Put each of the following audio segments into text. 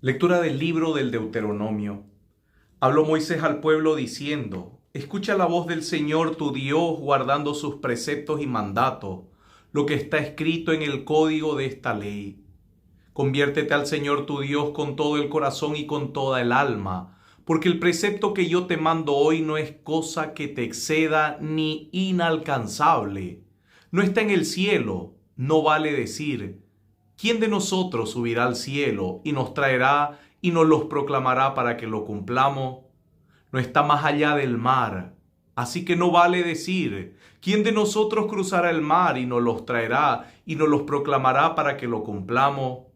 Lectura del libro del Deuteronomio. Habló Moisés al pueblo diciendo: Escucha la voz del Señor tu Dios, guardando sus preceptos y mandatos, lo que está escrito en el código de esta ley. Conviértete al Señor tu Dios con todo el corazón y con toda el alma, porque el precepto que yo te mando hoy no es cosa que te exceda ni inalcanzable. No está en el cielo, no vale decir: ¿quién de nosotros subirá al cielo y nos traerá y nos los proclamará para que lo cumplamos? No está más allá del mar, así que no vale decir: ¿quién de nosotros cruzará el mar y nos los traerá y nos los proclamará para que lo cumplamos?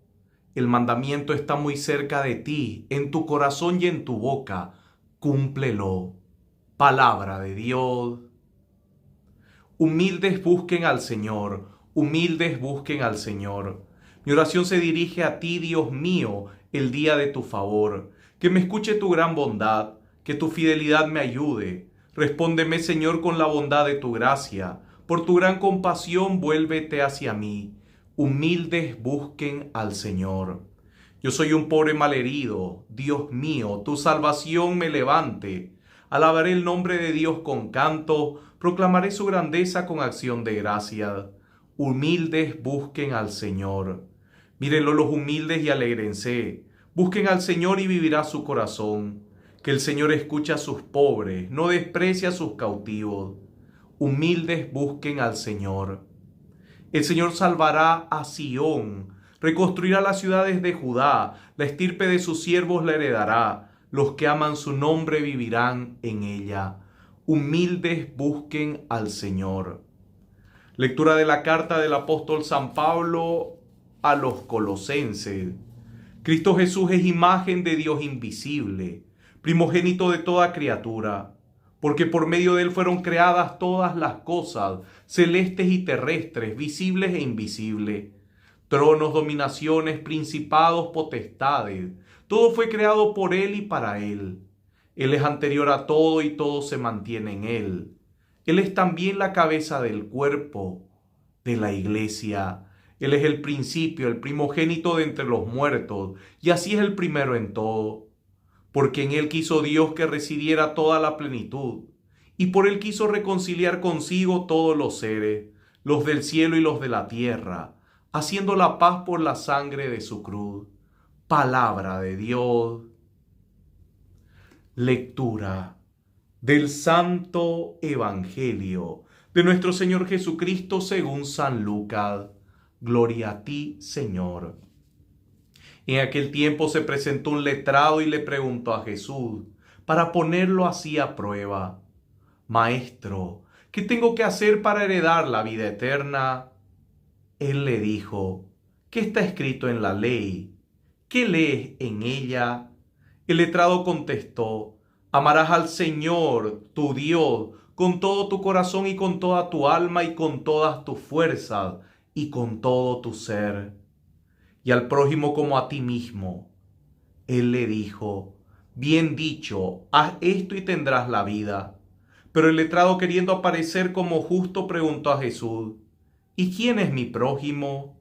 El mandamiento está muy cerca de ti, en tu corazón y en tu boca. Cúmplelo. Palabra de Dios. Humildes busquen al Señor, humildes busquen al Señor. Mi oración se dirige a ti, Dios mío, el día de tu favor. Que me escuche tu gran bondad, que tu fidelidad me ayude. Respóndeme, Señor, con la bondad de tu gracia. Por tu gran compasión, vuélvete hacia mí. Humildes busquen al Señor. Yo soy un pobre malherido. Dios mío, tu salvación me levante. Alabaré el nombre de Dios con canto, proclamaré su grandeza con acción de gracia. Humildes busquen al Señor. Mírenlo los humildes y alégrense. Busquen al Señor y vivirá su corazón. Que el Señor escuche a sus pobres, no desprecia a sus cautivos. Humildes busquen al Señor. El Señor salvará a Sión, reconstruirá las ciudades de Judá, la estirpe de sus siervos la heredará, los que aman su nombre vivirán en ella. Humildes busquen al Señor. Lectura de la carta del apóstol San Pablo a los Colosenses. Cristo Jesús es imagen de Dios invisible, primogénito de toda criatura, porque por medio de él fueron creadas todas las cosas, celestes y terrestres, visibles e invisibles, tronos, dominaciones, principados, potestades. Todo fue creado por él y para él. Él es anterior a todo y todo se mantiene en él. Él es también la cabeza del cuerpo, de la iglesia. Él es el principio, el primogénito de entre los muertos, y así es el primero en todo. Porque en él quiso Dios que residiera toda la plenitud, y por él quiso reconciliar consigo todos los seres, los del cielo y los de la tierra, haciendo la paz por la sangre de su cruz. Palabra de Dios. Lectura del Santo Evangelio de nuestro Señor Jesucristo según San Lucas. Gloria a ti, Señor. En aquel tiempo se presentó un letrado y le preguntó a Jesús, para ponerlo así a prueba: Maestro, ¿qué tengo que hacer para heredar la vida eterna? Él le dijo: ¿qué está escrito en la ley? ¿Qué lees en ella? El letrado contestó: amarás al Señor, tu Dios, con todo tu corazón y con toda tu alma y con todas tus fuerzas y con todo tu ser, y al prójimo como a ti mismo. Él le dijo: bien dicho, haz esto y tendrás la vida. Pero el letrado, queriendo aparecer como justo, preguntó a Jesús: ¿y quién es mi prójimo?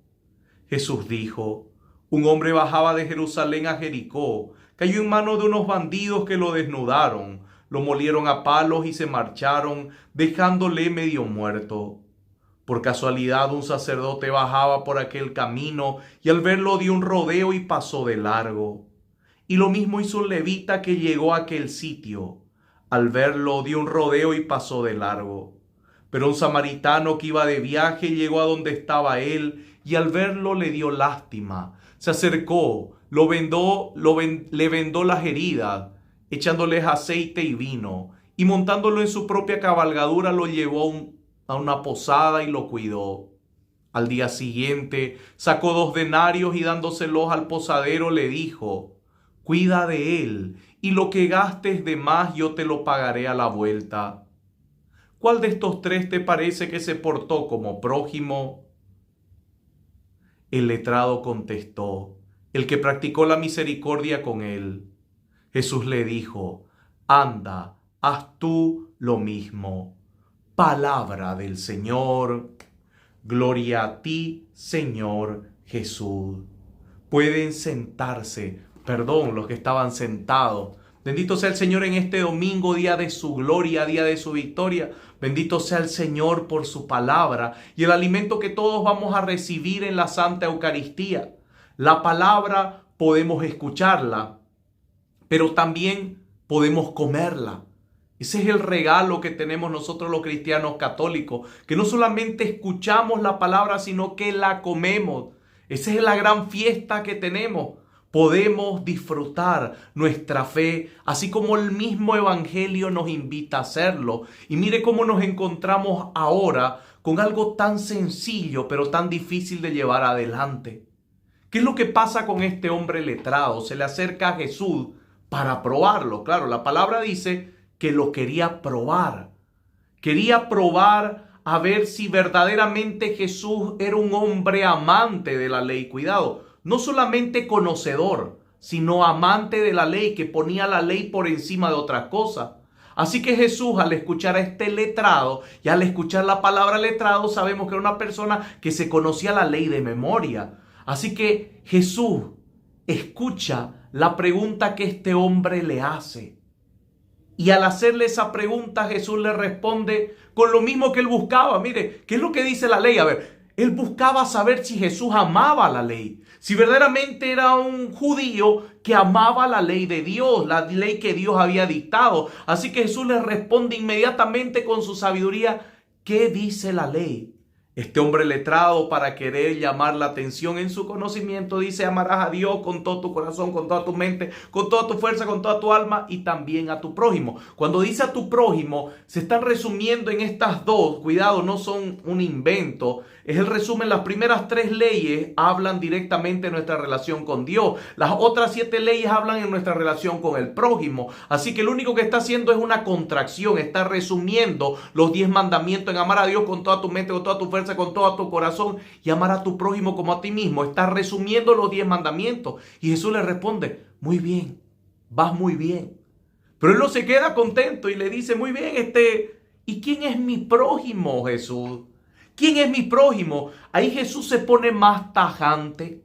Jesús dijo: un hombre bajaba de Jerusalén a Jericó, cayó en manos de unos bandidos que lo desnudaron, lo molieron a palos y se marcharon, dejándole medio muerto. Por casualidad un sacerdote bajaba por aquel camino y al verlo dio un rodeo y pasó de largo. Y lo mismo hizo un levita que llegó a aquel sitio. Al verlo dio un rodeo y pasó de largo. Pero un samaritano que iba de viaje llegó a donde estaba él y al verlo le dio lástima. Se acercó, le vendó las heridas, echándoles aceite y vino, y montándolo en su propia cabalgadura lo llevó a una posada y lo cuidó. Al día siguiente sacó 2 denarios y dándoselos al posadero le dijo: cuida de él, y lo que gastes de más yo te lo pagaré a la vuelta. ¿Cuál de estos 3 te parece que se portó como prójimo? El letrado contestó: el que practicó la misericordia con él. Jesús le dijo: anda, haz tú lo mismo. Palabra del Señor. Gloria a ti, Señor Jesús. Pueden sentarse, los que estaban sentados. Bendito sea el Señor en este domingo, día de su gloria, día de su victoria. Bendito sea el Señor por su palabra y el alimento que todos vamos a recibir en la Santa Eucaristía. La palabra podemos escucharla, pero también podemos comerla. Ese es el regalo que tenemos nosotros los cristianos católicos, que no solamente escuchamos la palabra, sino que la comemos. Esa es la gran fiesta que tenemos. Podemos disfrutar nuestra fe, así como el mismo Evangelio nos invita a hacerlo. Y mire cómo nos encontramos ahora con algo tan sencillo, pero tan difícil de llevar adelante. ¿Qué es lo que pasa con este hombre letrado? Se le acerca a Jesús para probarlo. Claro, la palabra dice que lo quería probar. Quería probar a ver si verdaderamente Jesús era un hombre amante de la ley. Cuidado, no solamente conocedor, sino amante de la ley, que ponía la ley por encima de otras cosas. Así que Jesús, al escuchar a este letrado y al escuchar la palabra letrado, sabemos que era una persona que se conocía la ley de memoria. Así que Jesús escucha la pregunta que este hombre le hace. Y al hacerle esa pregunta, Jesús le responde con lo mismo que él buscaba. Mire, ¿qué es lo que dice la ley? A ver, él buscaba saber si Jesús amaba la ley, si verdaderamente era un judío que amaba la ley de Dios, la ley que Dios había dictado. Así que Jesús le responde inmediatamente con su sabiduría, ¿qué dice la ley? Este hombre letrado, para querer llamar la atención en su conocimiento, dice: amarás a Dios con todo tu corazón, con toda tu mente, con toda tu fuerza, con toda tu alma y también a tu prójimo. Cuando dice a tu prójimo, se están resumiendo en estas dos. Cuidado, no son un invento. Es el resumen. Las primeras 3 leyes hablan directamente de nuestra relación con Dios. Las otras 7 leyes hablan en nuestra relación con el prójimo. Así que lo único que está haciendo es una contracción. Está resumiendo los 10 mandamientos en amar a Dios con toda tu mente, con toda tu fuerza, con todo tu corazón, y amar a tu prójimo como a ti mismo. Está resumiendo los 10 mandamientos. Y Jesús le responde: muy bien, vas muy bien. Pero él no se queda contento y le dice: muy bien, ¿y quién es mi prójimo, Jesús? ¿Quién es mi prójimo? Ahí Jesús se pone más tajante.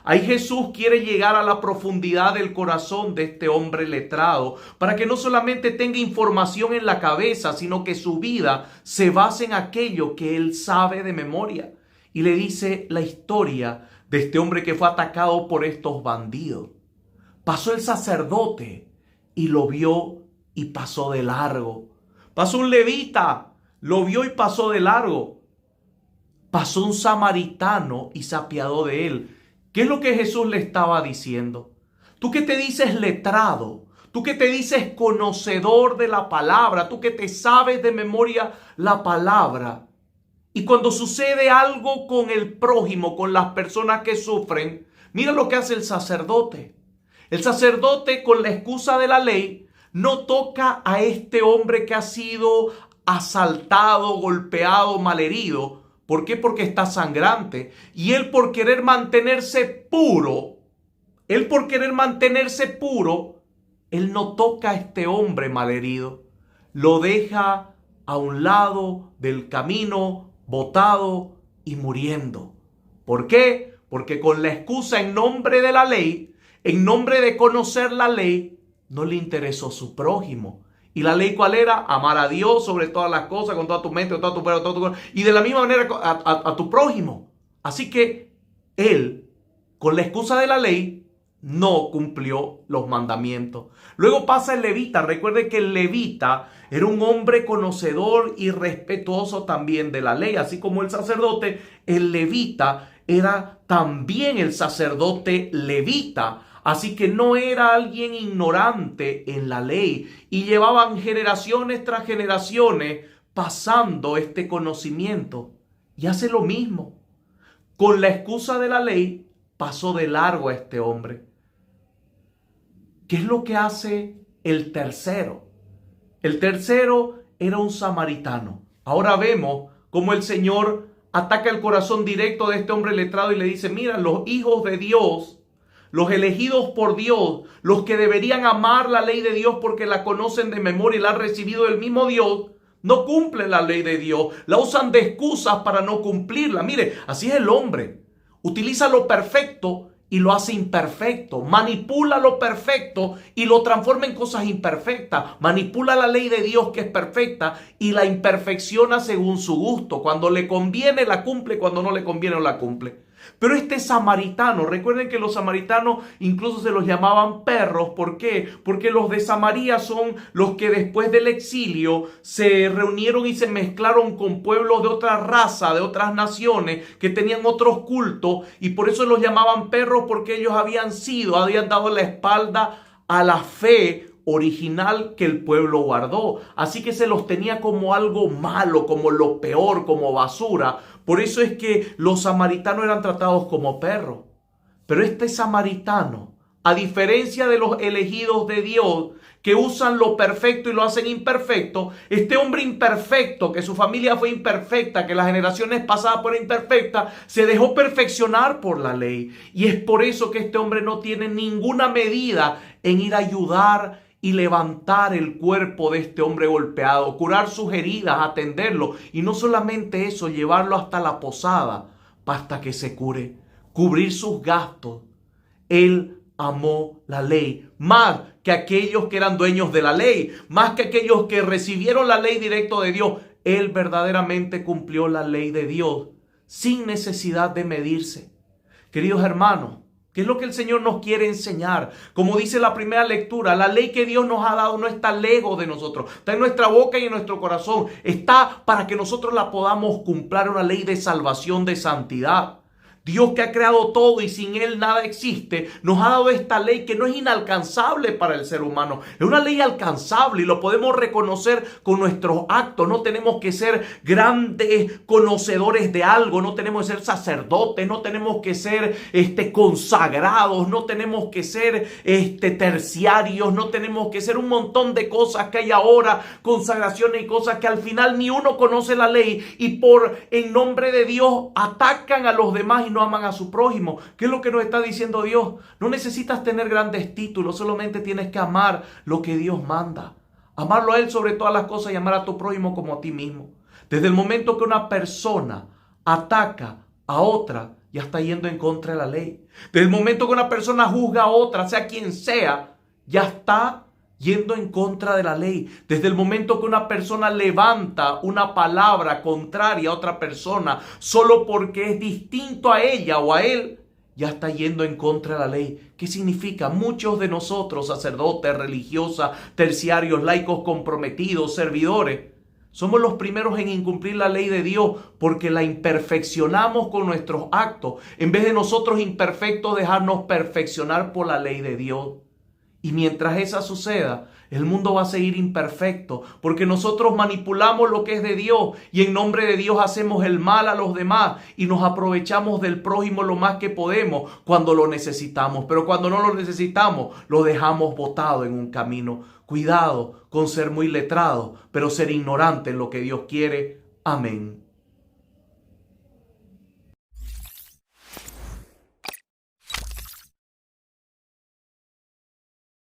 Ahí Jesús quiere llegar a la profundidad del corazón de este hombre letrado, para que no solamente tenga información en la cabeza, sino que su vida se base en aquello que él sabe de memoria. Y le dice la historia de este hombre que fue atacado por estos bandidos. Pasó el sacerdote y lo vio y pasó de largo. Pasó un levita, lo vio y pasó de largo. Pasó un samaritano y se apiadó de él. ¿Qué es lo que Jesús le estaba diciendo? Tú que te dices letrado, tú que te dices conocedor de la palabra, tú que te sabes de memoria la palabra, y cuando sucede algo con el prójimo, con las personas que sufren, mira lo que hace el sacerdote. El sacerdote, con la excusa de la ley, no toca a este hombre que ha sido asaltado, golpeado, malherido. ¿Por qué? Porque está sangrante. Y él, por querer mantenerse puro, él no toca a este hombre malherido. Lo deja a un lado del camino, botado y muriendo. ¿Por qué? Porque con la excusa en nombre de la ley, en nombre de conocer la ley, no le interesó su prójimo. ¿Y la ley cuál era? Amar a Dios sobre todas las cosas, con toda tu mente, con toda tu fuerza, con todo tu corazón, y de la misma manera a tu prójimo. Así que él, con la excusa de la ley, no cumplió los mandamientos. Luego pasa el levita. Recuerde que el levita era un hombre conocedor y respetuoso también de la ley. Así como el sacerdote, el levita era también el sacerdote levita. Así que no era alguien ignorante en la ley, y llevaban generaciones tras generaciones pasando este conocimiento. Y hace lo mismo. Con la excusa de la ley, pasó de largo a este hombre. ¿Qué es lo que hace el tercero? El tercero era un samaritano. Ahora vemos cómo el Señor ataca el corazón directo de este hombre letrado y le dice: mira, los hijos de Dios, los elegidos por Dios, los que deberían amar la ley de Dios porque la conocen de memoria y la han recibido del mismo Dios, no cumplen la ley de Dios, la usan de excusas para no cumplirla. Mire, así es el hombre. Utiliza lo perfecto y lo hace imperfecto, manipula lo perfecto y lo transforma en cosas imperfectas, manipula la ley de Dios que es perfecta y la imperfecciona según su gusto. Cuando le conviene la cumple, cuando no le conviene no la cumple. Pero este samaritano, recuerden que los samaritanos incluso se los llamaban perros. ¿Por qué? Porque los de Samaria son los que después del exilio se reunieron y se mezclaron con pueblos de otra raza, de otras naciones, que tenían otros cultos, y por eso los llamaban perros, porque ellos habían dado la espalda a la fe original que el pueblo guardó. Así que se los tenía como algo malo, como lo peor, como basura. Por eso es que los samaritanos eran tratados como perros. Pero este samaritano, a diferencia de los elegidos de Dios, que usan lo perfecto y lo hacen imperfecto, este hombre imperfecto, que su familia fue imperfecta, que las generaciones pasadas fueron imperfectas, se dejó perfeccionar por la ley. Y es por eso que este hombre no tiene ninguna medida en ir a ayudar y levantar el cuerpo de este hombre golpeado, curar sus heridas, atenderlo, y no solamente eso, llevarlo hasta la posada hasta que se cure, cubrir sus gastos. Él amó la ley más que aquellos que eran dueños de la ley, más que aquellos que recibieron la ley directo de Dios. Él verdaderamente cumplió la ley de Dios sin necesidad de medirse. Queridos hermanos, ¿qué es lo que el Señor nos quiere enseñar? Como dice la primera lectura, la ley que Dios nos ha dado no está lejos de nosotros. Está en nuestra boca y en nuestro corazón. Está para que nosotros la podamos cumplir, una ley de salvación, de santidad. Dios, que ha creado todo y sin Él nada existe, nos ha dado esta ley que no es inalcanzable para el ser humano. Es una ley alcanzable y lo podemos reconocer con nuestros actos. No tenemos que ser grandes conocedores de algo, no tenemos que ser sacerdotes, no tenemos que ser consagrados, no tenemos que ser terciarios, no tenemos que ser un montón de cosas que hay ahora, consagraciones y cosas que al final ni uno conoce la ley y en nombre de Dios atacan a los demás y no aman a su prójimo. ¿Qué es lo que nos está diciendo Dios? No necesitas tener grandes títulos, solamente tienes que amar lo que Dios manda. Amarlo a Él sobre todas las cosas y amar a tu prójimo como a ti mismo. Desde el momento que una persona ataca a otra, ya está yendo en contra de la ley. Desde el momento que una persona juzga a otra, sea quien sea, ya está yendo en contra de la ley. Desde el momento que una persona levanta una palabra contraria a otra persona solo porque es distinto a ella o a él, ya está yendo en contra de la ley. ¿Qué significa? Muchos de nosotros, sacerdotes, religiosas, terciarios, laicos comprometidos, servidores, somos los primeros en incumplir la ley de Dios porque la imperfeccionamos con nuestros actos, en vez de nosotros imperfectos dejarnos perfeccionar por la ley de Dios. Y mientras esa suceda, el mundo va a seguir imperfecto, porque nosotros manipulamos lo que es de Dios y en nombre de Dios hacemos el mal a los demás y nos aprovechamos del prójimo lo más que podemos cuando lo necesitamos. Pero cuando no lo necesitamos, lo dejamos botado en un camino. Cuidado con ser muy letrado, pero ser ignorante en lo que Dios quiere. Amén.